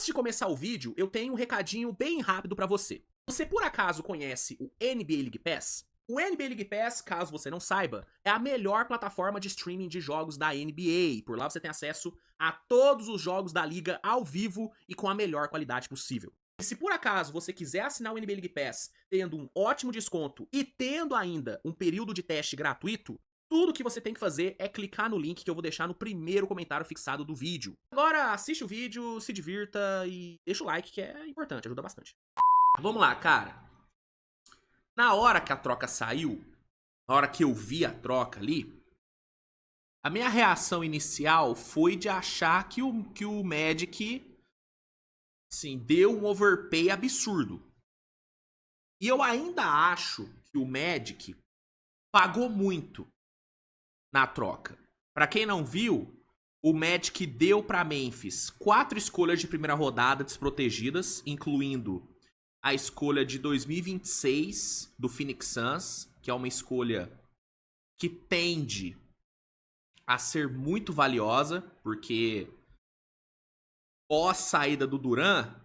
Antes de começar o vídeo, eu tenho um recadinho bem rápido pra você. Você por acaso conhece o NBA League Pass? O NBA League Pass, caso você não saiba, é a melhor plataforma de streaming de jogos da NBA. Por lá você tem acesso a todos os jogos da liga ao vivo e com a melhor qualidade possível. E se por acaso você quiser assinar o NBA League Pass tendo um ótimo desconto e tendo ainda um período de teste gratuito, tudo que você tem que fazer é clicar no link que eu vou deixar no primeiro comentário fixado do vídeo. Agora assiste o vídeo, se divirta e deixa o like que é importante, ajuda bastante. Vamos lá, cara. Na hora que a troca saiu, na hora que eu vi a troca ali, a minha reação inicial foi de achar que o Magic, assim, deu um overpay absurdo. E eu ainda acho que o Magic pagou muito na troca. Pra quem não viu, o Magic deu pra Memphis 4 escolhas de primeira rodada desprotegidas, incluindo a escolha de 2026 do Phoenix Suns, que é uma escolha que tende a ser muito valiosa, porque pós saída do Durant,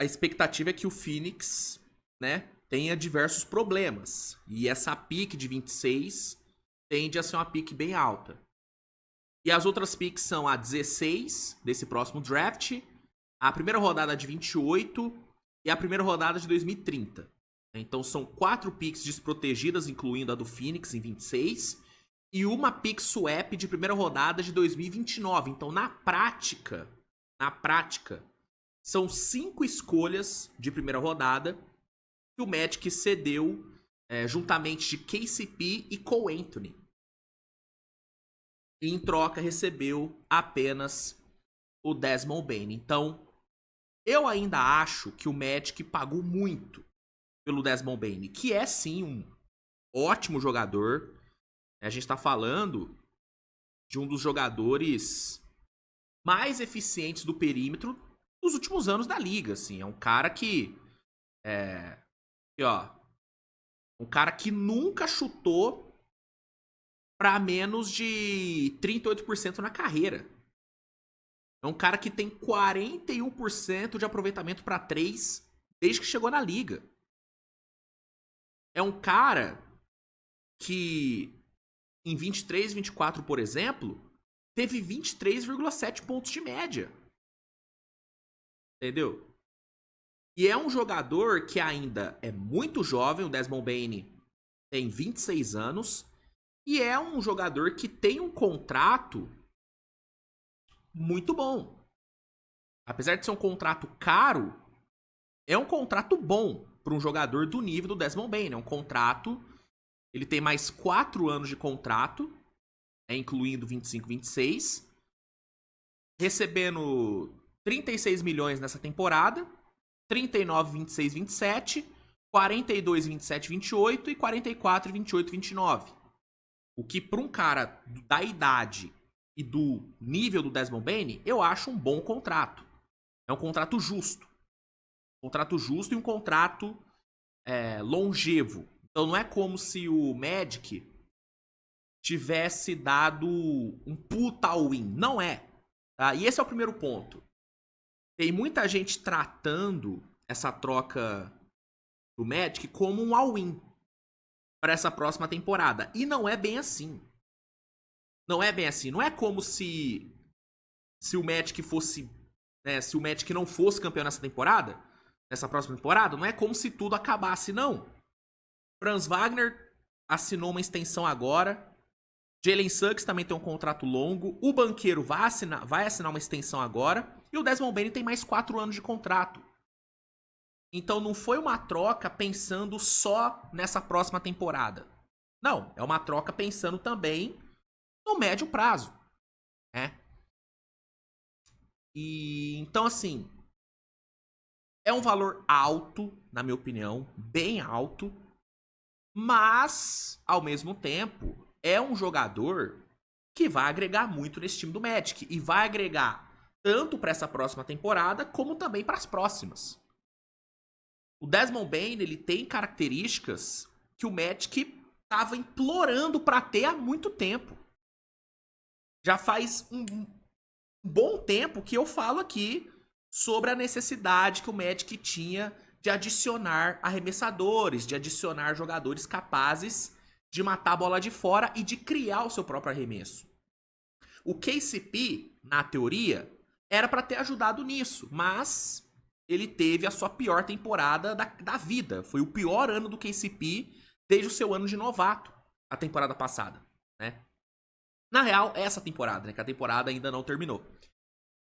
a expectativa é que o Phoenix, né, tenha diversos problemas. E essa pick de 26 tende a ser uma pick bem alta. E as outras picks são a 16 desse próximo draft, a primeira rodada de 28 e a primeira rodada de 2030. Então são 4 picks desprotegidas, incluindo a do Phoenix em 26, e uma pick swap de primeira rodada de 2029. Então na prática, são 5 escolhas de primeira rodada que o Magic cedeu juntamente de KCP e Cole Anthony. E em troca recebeu apenas o Desmond Bane. Então, eu ainda acho que o Magic pagou muito pelo Desmond Bane, que é sim um ótimo jogador. A gente está falando de um dos jogadores mais eficientes do perímetro dos últimos anos da liga. Assim. É um cara que um cara que nunca chutou para menos de 38% na carreira. É um cara que tem 41% de aproveitamento para 3 desde que chegou na liga. É um cara que em 23, 24, por exemplo, teve 23,7 pontos de média. Entendeu? E é um jogador que ainda é muito jovem, o Desmond Bane tem 26 anos, e é um jogador que tem um contrato muito bom. Apesar de ser um contrato caro, é um contrato bom para um jogador do nível do Desmond Bane. É um contrato, ele tem mais 4 anos de contrato, incluindo 25, 26, recebendo 36 milhões nessa temporada, 39, 26, 27, 42, 27, 28 e 44, 28, 29. O que para um cara da idade e do nível do Desmond Bane, eu acho um bom contrato. É um contrato justo. Um contrato justo e um contrato longevo. Então não é como se o Magic tivesse dado um puta all-in. Não é. Tá? E esse é o primeiro ponto. Tem muita gente tratando essa troca do Magic como um all-in para essa próxima temporada. E não é bem assim. Não é bem assim. Não é como se o Magic fosse... se o Magic não fosse campeão nessa temporada, nessa próxima temporada, não é como se tudo acabasse, não. Franz Wagner assinou uma extensão agora. Jalen Suggs também tem um contrato longo. O banqueiro vai assinar uma extensão agora. E o Desmond Bane tem mais 4 anos de contrato. Então não foi uma troca pensando só nessa próxima temporada. Não, é uma troca pensando também no médio prazo. E então assim, é um valor alto, na minha opinião, bem alto. Mas, ao mesmo tempo, é um jogador que vai agregar muito nesse time do Magic. E vai agregar tanto para essa próxima temporada, como também para as próximas. O Desmond Bane, ele tem características que o Magic estava implorando para ter há muito tempo. Já faz um bom tempo que eu falo aqui sobre a necessidade que o Magic tinha de adicionar arremessadores, de adicionar jogadores capazes de matar a bola de fora e de criar o seu próprio arremesso. O KCP, na teoria, era para ter ajudado nisso, mas ele teve a sua pior temporada da vida. Foi o pior ano do KCP desde o seu ano de novato, a temporada passada, né? Na real, essa temporada, né? Que a temporada ainda não terminou.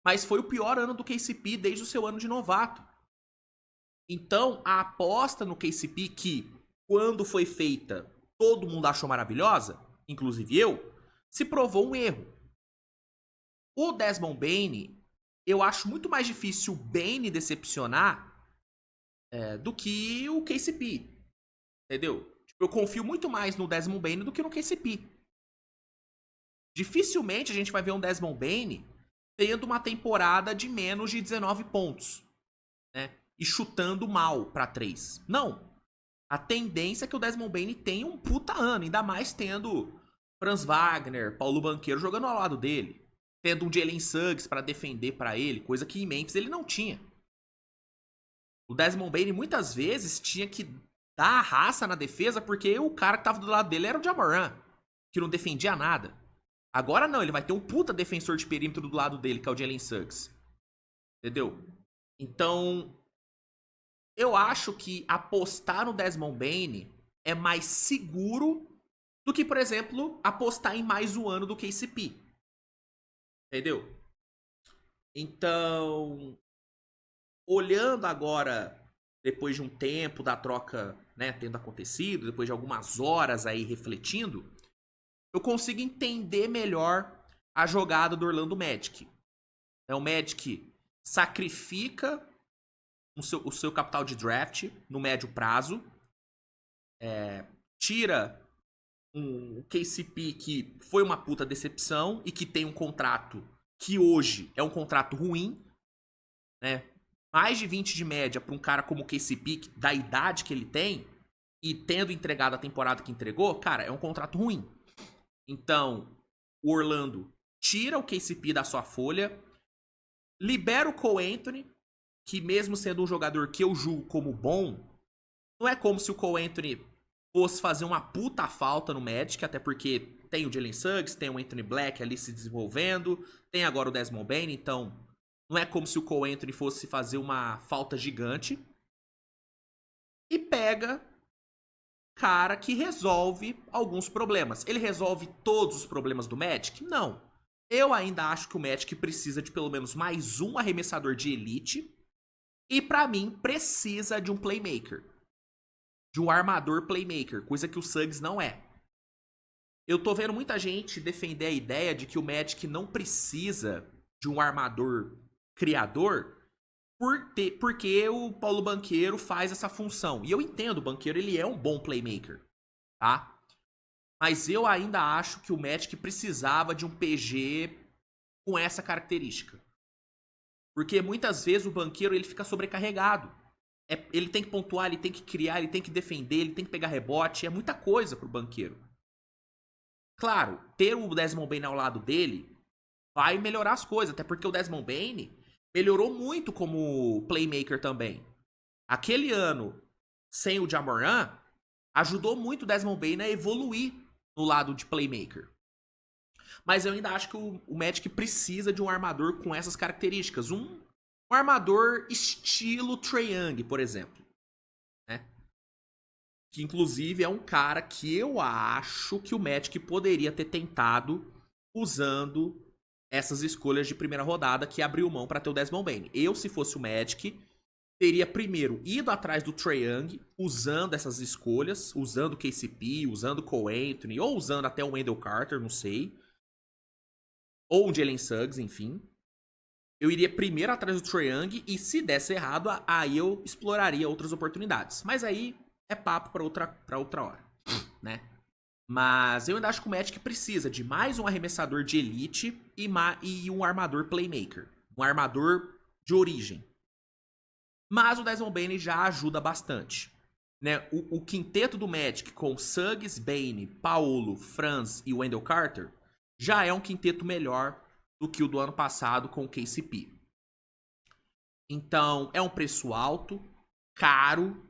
Mas foi o pior ano do KCP desde o seu ano de novato. Então, a aposta no KCP, que quando foi feita, todo mundo achou maravilhosa, inclusive eu, se provou um erro. O Desmond Bane, eu acho muito mais difícil o Bane decepcionar do que o KCP. Entendeu? Tipo, eu confio muito mais no Desmond Bane do que no KCP. Dificilmente a gente vai ver um Desmond Bane tendo uma temporada de menos de 19 pontos, né? E chutando mal pra 3. Não. A tendência é que o Desmond Bane tenha um puta ano, ainda mais tendo Franz Wagner, Paulo Banchero jogando ao lado dele, tendo um Jalen Suggs pra defender pra ele, coisa que em Memphis ele não tinha. O Desmond Bane muitas vezes tinha que dar a raça na defesa porque o cara que tava do lado dele era o Ja Morant, que não defendia nada. Agora não, ele vai ter um puta defensor de perímetro do lado dele, que é o Jalen Suggs. Entendeu? Então, eu acho que apostar no Desmond Bane é mais seguro do que, por exemplo, apostar em mais um ano do KCP. Entendeu? Então, olhando agora, depois de um tempo da troca, né, tendo acontecido, depois de algumas horas aí refletindo, eu consigo entender melhor a jogada do Orlando Magic. O Magic sacrifica o seu capital de draft no médio prazo, tira um KCP que foi uma puta decepção e que tem um contrato que hoje é um contrato ruim, né? Mais de 20 de média para um cara como o KCP, da idade que ele tem, e tendo entregado a temporada que entregou, cara, é um contrato ruim. Então, o Orlando tira o KCP da sua folha, libera o Cole Anthony, que mesmo sendo um jogador que eu julgo como bom, não é como se o Cole Anthony fosse fazer uma puta falta no Magic, até porque tem o Jalen Suggs, tem o Anthony Black ali se desenvolvendo, tem agora o Desmond Bane, então não é como se o Cole Anthony fosse fazer uma falta gigante. E pega cara que resolve alguns problemas. Ele resolve todos os problemas do Magic? Não. Eu ainda acho que o Magic precisa de pelo menos mais um arremessador de elite. E pra mim, precisa de um playmaker. De um armador playmaker, coisa que o Suggs não é. Eu tô vendo muita gente defender a ideia de que o Magic não precisa de um armador criador porque o Paulo Banchero faz essa função. E eu entendo, o Banchero ele é um bom playmaker, tá? Mas eu ainda acho que o Magic precisava de um PG com essa característica. Porque muitas vezes o Banchero ele fica sobrecarregado. Ele tem que pontuar, ele tem que criar, ele tem que defender, ele tem que pegar rebote. É muita coisa pro Banchero. Claro, ter o Desmond Bane ao lado dele vai melhorar as coisas. Até porque o Desmond Bane melhorou muito como playmaker também. Aquele ano, sem o Ja Morant, ajudou muito o Desmond Bane a evoluir no lado de playmaker. Mas eu ainda acho que o Magic precisa de um armador com essas características. Um armador estilo Trae Young, por exemplo. Né? Que inclusive é um cara que eu acho que o Magic poderia ter tentado usando essas escolhas de primeira rodada que abriu mão para ter o Desmond Bane. Eu, se fosse o Magic, teria primeiro ido atrás do Trae Young, usando essas escolhas, usando o KCP, usando o Cole Anthony, ou usando até o Wendell Carter, não sei. Ou um Jalen Suggs, enfim. Eu iria primeiro atrás do Trae Young e se desse errado, aí eu exploraria outras oportunidades. Mas aí é papo para outra hora, né? Mas eu ainda acho que o Magic precisa de mais um arremessador de elite e um armador playmaker. Um armador de origem. Mas o Desmond Bane já ajuda bastante. Né? O quinteto do Magic com Suggs, Bane, Paolo, Franz e Wendell Carter já é um quinteto melhor do que o do ano passado com o KCP. Então, é um preço alto, caro.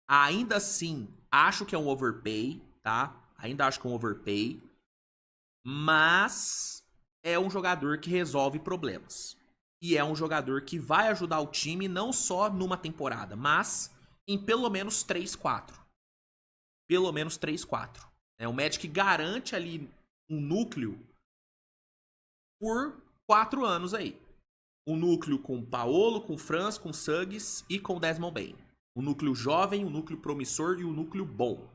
Ainda assim, acho que é um overpay, tá? Ainda acho que é um overpay. Mas é um jogador que resolve problemas. E é um jogador que vai ajudar o time não só numa temporada, mas em pelo menos 3, 4. Pelo menos 3, 4. É um Magic garante ali um núcleo por 4 anos aí. Um núcleo com Paolo, com Franz, com Suggs e com Desmond Bane. Um núcleo jovem, um núcleo promissor e um núcleo bom.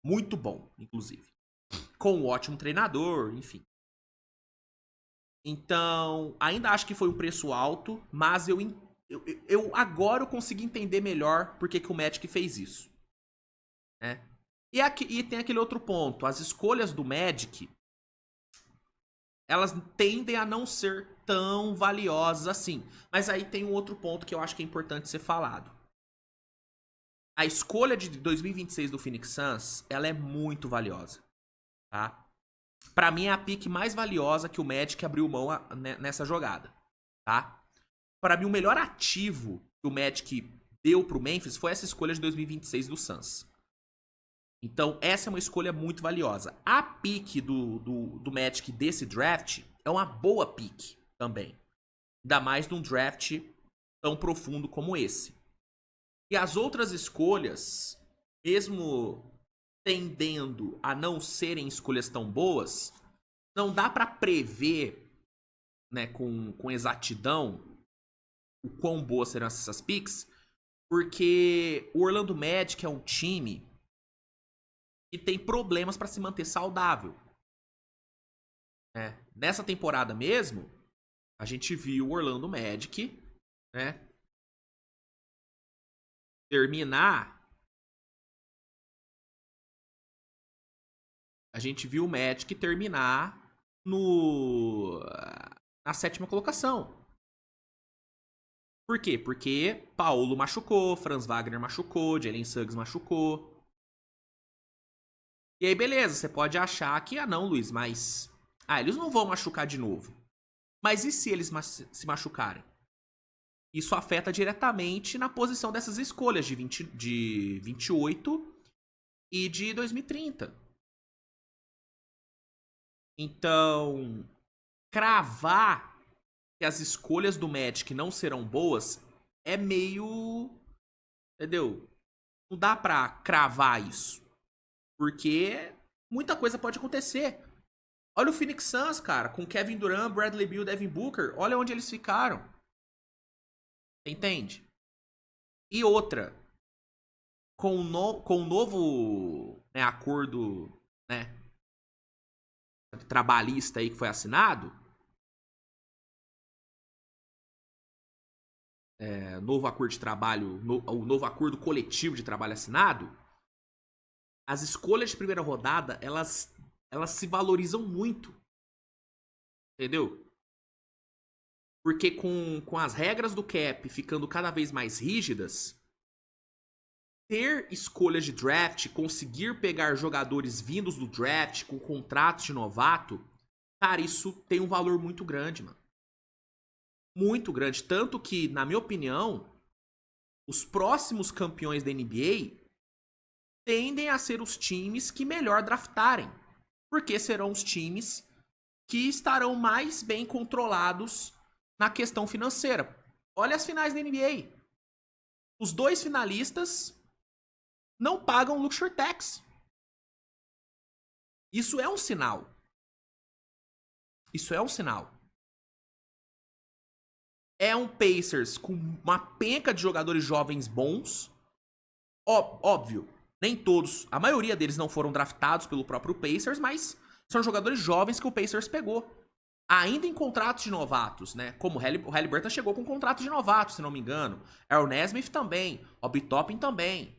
Muito bom, inclusive. Com um ótimo treinador, enfim. Então, ainda acho que foi um preço alto, mas eu agora eu consegui entender melhor por que o Magic fez isso. Né? E tem aquele outro ponto. As escolhas do Magic, elas tendem a não ser tão valiosas assim. Mas aí tem um outro ponto que eu acho que é importante ser falado. A escolha de 2026 do Phoenix Suns, ela é muito valiosa, tá? Pra mim é a pick mais valiosa que o Magic abriu mão nessa jogada, tá? Pra mim o melhor ativo que o Magic deu pro Memphis foi essa escolha de 2026 do Suns. Então essa é uma escolha muito valiosa. A pick do Magic desse draft é uma boa pick também. Ainda mais num draft tão profundo como esse. E as outras escolhas, mesmo tendendo a não serem escolhas tão boas, não dá pra prever, né, com exatidão o quão boas serão essas picks, porque o Orlando Magic é um time que tem problemas pra se manter saudável. Né? Nessa temporada mesmo, a gente viu o Orlando Magic, né, terminar. A gente viu o Magic terminar na sétima colocação. Por quê? Porque Paulo machucou, Franz Wagner machucou, Jalen Suggs machucou. E aí, beleza, você pode achar que, não, Luiz, mas... eles não vão machucar de novo. Mas e se eles se machucarem? Isso afeta diretamente na posição dessas escolhas de 28 e de 2030. Então, cravar que as escolhas do Magic não serão boas é meio... Entendeu? Não dá pra cravar isso. Porque muita coisa pode acontecer. Olha o Phoenix Suns, cara, com Kevin Durant, Bradley Beal, Devin Booker. Olha onde eles ficaram. Entende? E outra, com o novo, né, acordo, né, trabalhista aí que foi assinado, novo acordo de trabalho, o novo acordo coletivo de trabalho assinado, as escolhas de primeira rodada, elas se valorizam muito. Entendeu? Porque com as regras do cap ficando cada vez mais rígidas, ter escolhas de draft, conseguir pegar jogadores vindos do draft com contratos de novato, cara, isso tem um valor muito grande, mano. Muito grande. Tanto que, na minha opinião, os próximos campeões da NBA tendem a ser os times que melhor draftarem. Porque serão os times que estarão mais bem controlados na questão financeira. Olha as finais da NBA. Os 2 finalistas não pagam luxury tax. Isso é um sinal. Isso é um sinal. É um Pacers com uma penca de jogadores jovens bons. Óbvio, nem todos, a maioria deles não foram draftados pelo próprio Pacers, mas são jogadores jovens que o Pacers pegou. Ainda em contratos de novatos, né? Como o Haliburton chegou com contrato de novatos, se não me engano. Aaron Nesmith também. Obi Toppin também.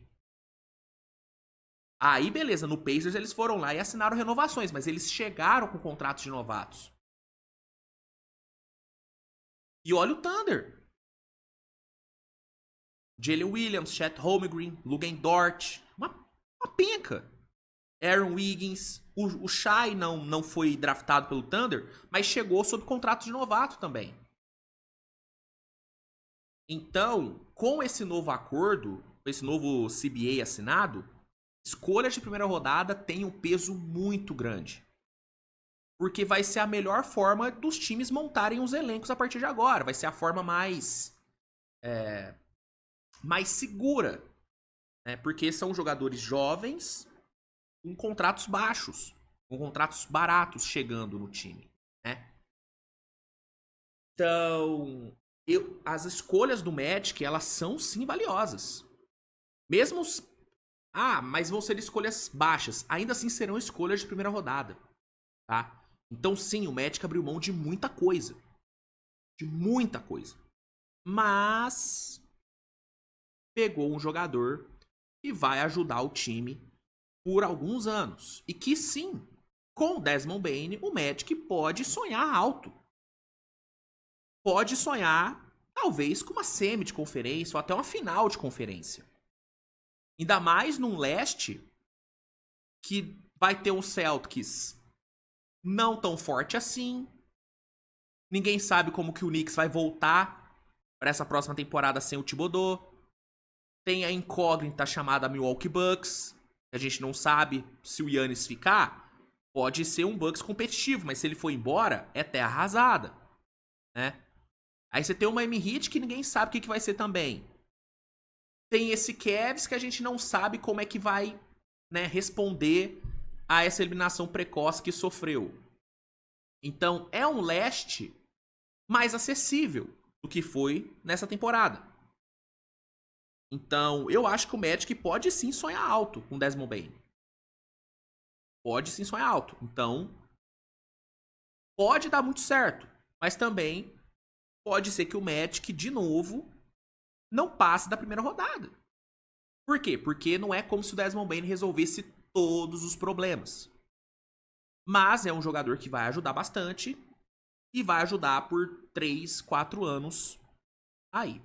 Aí, beleza, no Pacers eles foram lá e assinaram renovações, mas eles chegaram com contratos de novatos. E olha o Thunder. Jalen Williams, Chet Holmgren, Lugan Dort. Uma penca. Aaron Wiggins. O Shai não foi draftado pelo Thunder, mas chegou sob contrato de novato também. Então, com esse novo acordo, com esse novo CBA assinado, escolhas de primeira rodada têm um peso muito grande. Porque vai ser a melhor forma dos times montarem os elencos a partir de agora. Vai ser a forma mais segura. Né? Porque são jogadores jovens com contratos baixos. Com contratos baratos chegando no time. Né? Então, as escolhas do Magic, elas são sim valiosas. Mesmo mas vão ser escolhas baixas. Ainda assim serão escolhas de primeira rodada. Tá? Então sim, o Magic abriu mão de muita coisa. De muita coisa. Mas pegou um jogador que vai ajudar o time por alguns anos. E que sim, com o Desmond Bane, o Magic pode sonhar alto. Pode sonhar, talvez, com uma semi de conferência ou até uma final de conferência. Ainda mais num leste que vai ter um Celtics não tão forte assim. Ninguém sabe como que o Knicks vai voltar para essa próxima temporada sem o Thibodeau. Tem a incógnita chamada Milwaukee Bucks. A gente não sabe se o Giannis ficar. Pode ser um Bucks competitivo, mas se ele for embora, é terra arrasada. Né? Aí você tem uma Miami Heat que ninguém sabe o que vai ser também. Tem esse Cavs que a gente não sabe como é que vai, né, responder a essa eliminação precoce que sofreu. Então, é um leste mais acessível do que foi nessa temporada. Então, eu acho que o Magic pode sim sonhar alto com Desmond Bane. Pode sim sonhar alto. Então, pode dar muito certo. Mas também pode ser que o Magic, de novo, não passe da primeira rodada. Por quê? Porque não é como se o Desmond Bane resolvesse todos os problemas. Mas é um jogador que vai ajudar bastante e vai ajudar por 3, 4 anos aí.